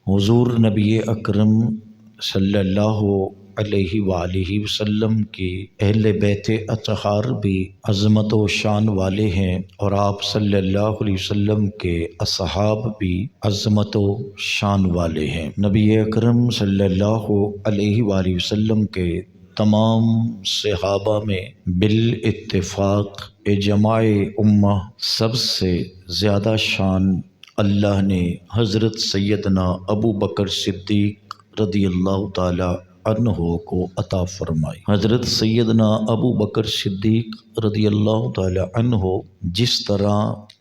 حضور نبی اکرم صلی اللہ علیہ وآلہ وسلم کی اہل بیت اطہار بھی عظمت و شان والے ہیں، اور آپ صلی اللہ علیہ وسلم کے اصحاب بھی عظمت و شان والے ہیں۔ نبی اکرم صلی اللہ علیہ وآلہ وسلم کے تمام صحابہ میں بالاتفاق اجماع امہ سب سے زیادہ شان اللہ نے حضرت سیدنا ابو بکر صدیق رضی اللہ تعالی عنہ کو عطا فرمائی۔ حضرت سیدنا ابو بکر صدیق رضی اللہ تعالی عنہ جس طرح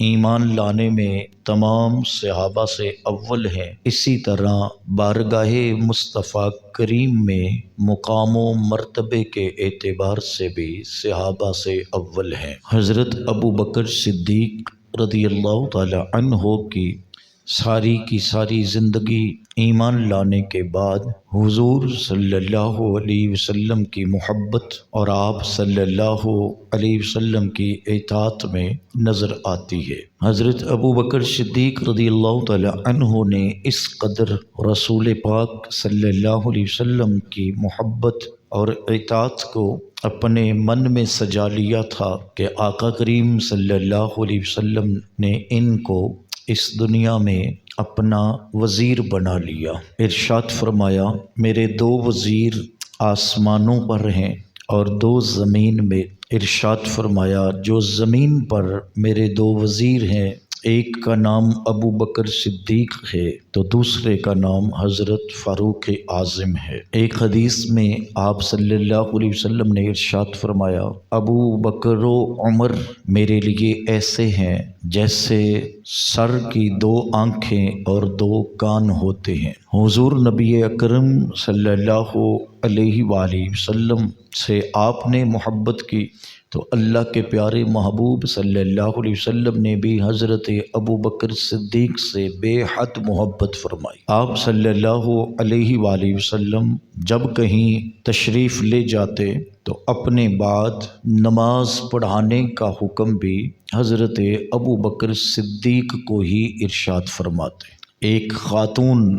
ایمان لانے میں تمام صحابہ سے اول ہیں، اسی طرح بارگاہ مصطفیٰ کریم میں مقام و مرتبے کے اعتبار سے بھی صحابہ سے اول ہیں۔ حضرت ابو بکر صدیق رضی اللہ تعالی عنہ کی ساری زندگی ایمان لانے کے بعد حضور صلی اللہ علیہ وسلم کی محبت اور آپ صلی اللہ علیہ وسلم کی اطاعت میں نظر آتی ہے۔ حضرت ابو بکر صدیق رضی اللہ تعالی عنہ نے اس قدر رسول پاک صلی اللہ علیہ وسلم کی محبت اور اطاعت کو اپنے من میں سجا لیا تھا کہ آقا کریم صلی اللہ علیہ وسلم نے ان کو اس دنیا میں اپنا وزیر بنا لیا۔ ارشاد فرمایا، میرے دو وزیر آسمانوں پر ہیں اور دو زمین میں۔ ارشاد فرمایا، جو زمین پر میرے دو وزیر ہیں، ایک کا نام ابو بکر صدیق ہے تو دوسرے کا نام حضرت فاروق اعظم ہے۔ ایک حدیث میں آپ صلی اللہ علیہ وسلم نے ارشاد فرمایا، ابو بکر و عمر میرے لیے ایسے ہیں جیسے سر کی دو آنکھیں اور دو کان ہوتے ہیں۔ حضور نبی اکرم صلی اللہ علیہ وآلہ وسلم سے آپ نے محبت کی تو اللہ کے پیارے محبوب صلی اللہ علیہ وسلم نے بھی حضرت ابو بکر صدیق سے بے حد محبت فرمائی۔ آپ صلی اللہ علیہ وآلہ وسلم جب کہیں تشریف لے جاتے تو اپنے بعد نماز پڑھانے کا حکم بھی حضرت ابو بکر صدیق کو ہی ارشاد فرماتے۔ ایک خاتون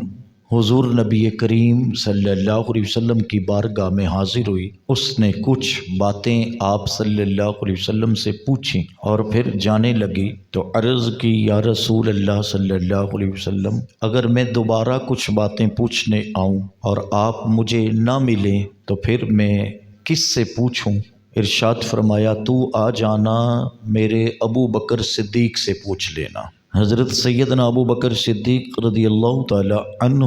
حضور نبی کریم صلی اللہ علیہ وسلم کی بارگاہ میں حاضر ہوئی، اس نے کچھ باتیں آپ صلی اللہ علیہ وسلم سے پوچھیں اور پھر جانے لگی تو عرض کی، یا رسول اللہ صلی اللہ علیہ وسلم، اگر میں دوبارہ کچھ باتیں پوچھنے آؤں اور آپ مجھے نہ ملیں تو پھر میں کس سے پوچھوں؟ ارشاد فرمایا، تو آ جانا، میرے ابو بکر صدیق سے پوچھ لینا۔ حضرت سیدنا ابو بکر صدیق رضی اللہ تعالی عنہ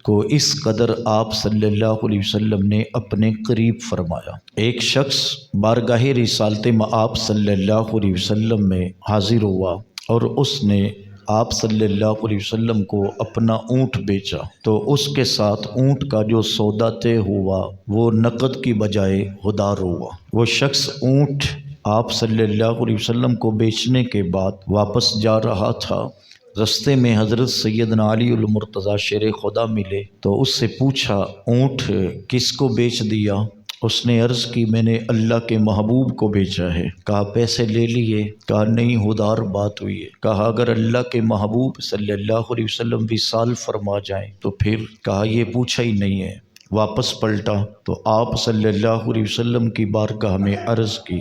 کو اس قدر آپ صلی اللہ علیہ وسلم نے اپنے قریب فرمایا۔ ایک شخص بارگاہ رسالت مآب صلی اللہ علیہ وسلم میں حاضر ہوا اور اس نے آپ صلی اللہ علیہ وسلم کو اپنا اونٹ بیچا تو اس کے ساتھ اونٹ کا جو سودا طے ہوا وہ نقد کی بجائے ادھار ہوا۔ وہ شخص اونٹ آپ صلی اللہ علیہ وسلم کو بیچنے کے بعد واپس جا رہا تھا، رستے میں حضرت سیدنا علی المرتضیٰ شیر خدا ملے تو اس سے پوچھا، اونٹ کس کو بیچ دیا؟ اس نے عرض کی، میں نے اللہ کے محبوب کو بیچا ہے۔ کہا پیسے لے لیے؟ کہا نہیں، ادھار بات ہوئی ہے۔ کہا اگر اللہ کے محبوب صلی اللہ علیہ وسلم وصال فرما جائیں تو پھر؟ کہا یہ پوچھا ہی نہیں ہے۔ واپس پلٹا تو آپ صلی اللہ علیہ وسلم کی بارگاہ میں عرض کی،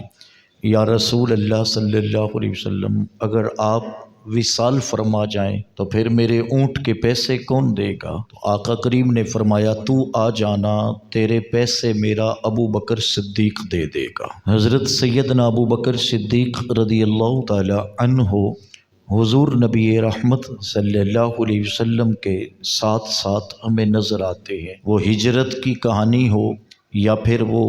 یا رسول اللہ صلی اللہ علیہ وسلم، اگر آپ وصال فرما جائیں تو پھر میرے اونٹ کے پیسے کون دے گا؟ تو آقا کریم نے فرمایا، تو آ جانا، تیرے پیسے میرا ابو بکر صدیق دے دے گا۔ حضرت سیدنا ابو بکر صدیق رضی اللہ تعالی عنہ حضور نبی رحمت صلی اللہ علیہ وسلم کے ساتھ ساتھ ہمیں نظر آتے ہیں۔ وہ ہجرت کی کہانی ہو یا پھر وہ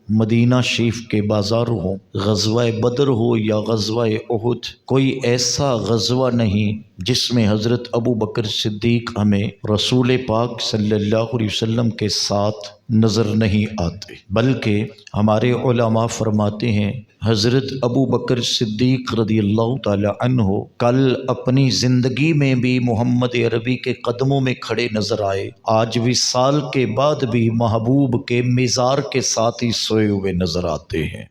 مدینہ شریف کے بازار ہوں، غزوہ بدر ہو یا غزوہ احد، کوئی ایسا غزوہ نہیں جس میں حضرت ابو بکر صدیق ہمیں رسول پاک صلی اللہ علیہ وسلم کے ساتھ نظر نہیں آتے، بلکہ ہمارے علماء فرماتے ہیں حضرت ابو بکر صدیق رضی اللہ تعالی عنہ کل اپنی زندگی میں بھی محمد عربی کے قدموں میں کھڑے نظر آئے، آج وصال کے بعد بھی محبوب کے مزار کے ساتھ ہی سوئے ہوئے نظر آتے ہیں۔